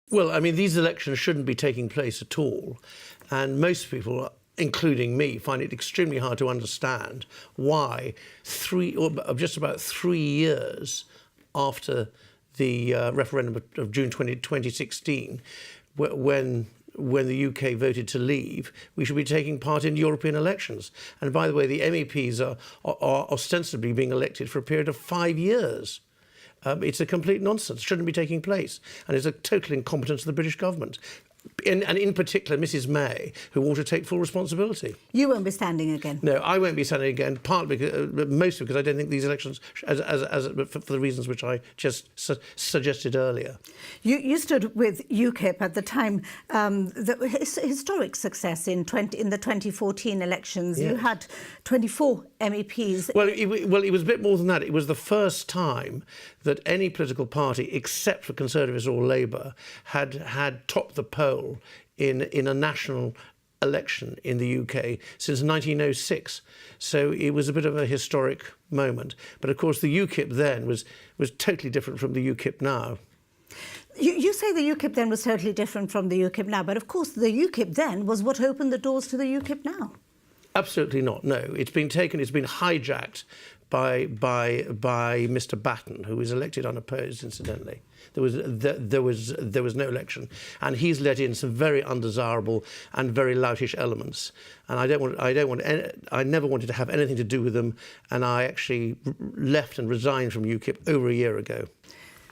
Well, I mean, these elections shouldn't be taking place at all. And most people, including me, find it extremely hard to understand why just about 3 years after the referendum of June 2016, when the UK voted to leave, we should be taking part in European elections. And by the way, the MEPs are ostensibly being elected for a period of 5 years. It's a complete nonsense. It shouldn't be taking place. And it's a total incompetence of the British government. And in particular, Mrs May, who ought to take full responsibility. You won't be standing again? No, I won't be standing again, partly because, mostly because I don't think these elections, for the reasons which I just suggested earlier. You stood with UKIP at the time, the historic success in the 2014 elections. Yes. You had 24 MEPs. Well, it was a bit more than that. It was the first time that any political party, except for Conservatives or Labour, had topped the poll in a national election in the UK since 1906. So it was a bit of a historic moment. But of course, the UKIP then was totally different from the UKIP now. You say the UKIP then was totally different from the UKIP now, but of course the UKIP then was what opened the doors to the UKIP now. Absolutely not. No, it's been hijacked by Mr Batten, who was elected unopposed, incidentally. There was no election, and he's let in some very undesirable and very loutish elements. And I never wanted to have anything to do with them, and I actually left and resigned from UKIP over a year ago.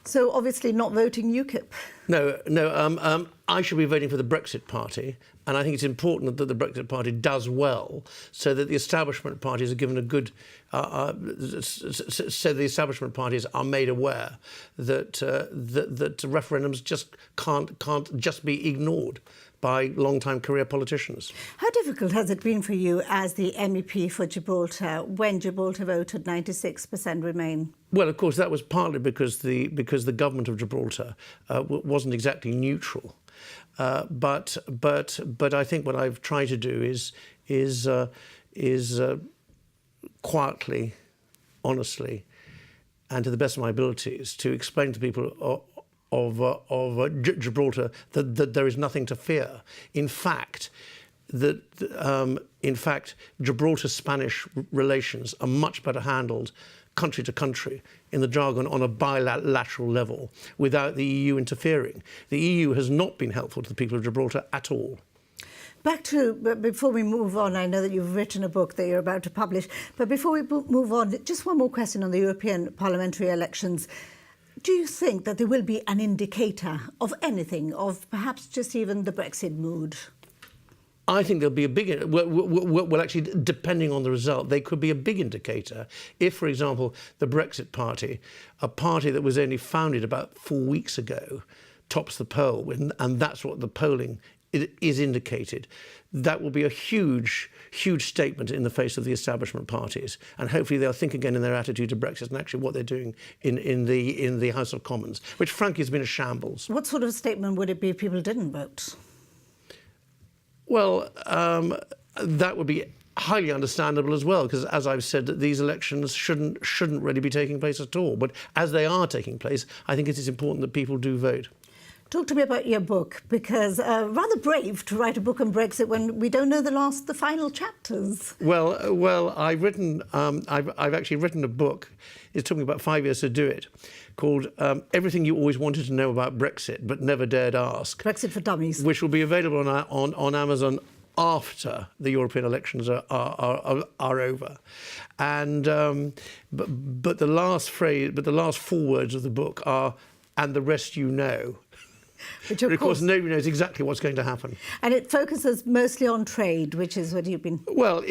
So obviously not voting UKIP. No. I should be voting for the Brexit Party, and I think it's important that the Brexit Party does well, so that the establishment parties are given a good, so the establishment parties are made aware that that referendums just can't just be ignored by long-time career politicians. How difficult has it been for you as the MEP for Gibraltar when Gibraltar voted 96% Remain? Well, of course, that was partly because the government of Gibraltar wasn't exactly neutral, but I think what I've tried to do is quietly, honestly, and to the best of my abilities, to explain to people of Gibraltar that there is nothing to fear. In fact, Gibraltar-Spanish relations are much better handled country to country, in the jargon, on a bilateral level, without the EU interfering. The EU has not been helpful to the people of Gibraltar at all. Before we move on, I know that you've written a book that you're about to publish, but before we move on, just one more question on the European parliamentary elections. Do you think that there will be an indicator of anything, of perhaps just even the Brexit mood? I think there'll be a big... Well, actually, depending on the result, they could be a big indicator. If, for example, the Brexit Party, a party that was only founded about 4 weeks ago, tops the poll, and that's what the polling is indicated, that will be a huge statement in the face of the establishment parties, and hopefully they'll think again in their attitude to Brexit and actually what they're doing in the House of Commons, which frankly has been a shambles. What sort of statement would it be if people didn't vote? Well, that would be highly understandable as well, because, as I've said, that these elections shouldn't really be taking place at all. But as they are taking place, I think it is important that people do vote. Talk to me about your book, because rather brave to write a book on Brexit when we don't know the final chapters. Well, I've actually written a book. It took me about 5 years to do it, called Everything You Always Wanted to Know About Brexit But Never Dared Ask. Brexit for Dummies. Which will be available on Amazon after the European elections are over. And but the last 4 words of the book are, "and the rest you know." Which of course nobody knows exactly what's going to happen. And it focuses mostly on trade, which is what you've been... Well,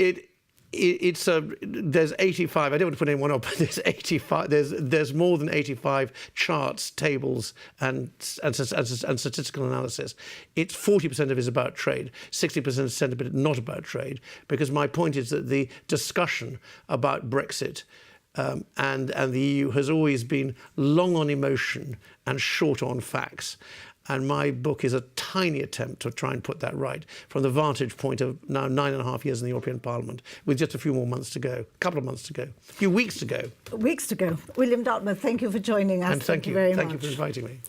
there's 85, I don't want to put anyone up, but there's 85, there's more than 85 charts, tables and statistical analysis. It's 40% of it is about trade, 60% of it not about trade, because my point is that the discussion about Brexit and the EU has always been long on emotion and short on facts. And my book is a tiny attempt to try and put that right from the vantage point of now 9.5 years in the European Parliament, with just a few more months to go, a couple of months to go, a few weeks to go. Weeks to go. William Dartmouth, thank you for joining us. And thank you very much. Thank you for inviting me.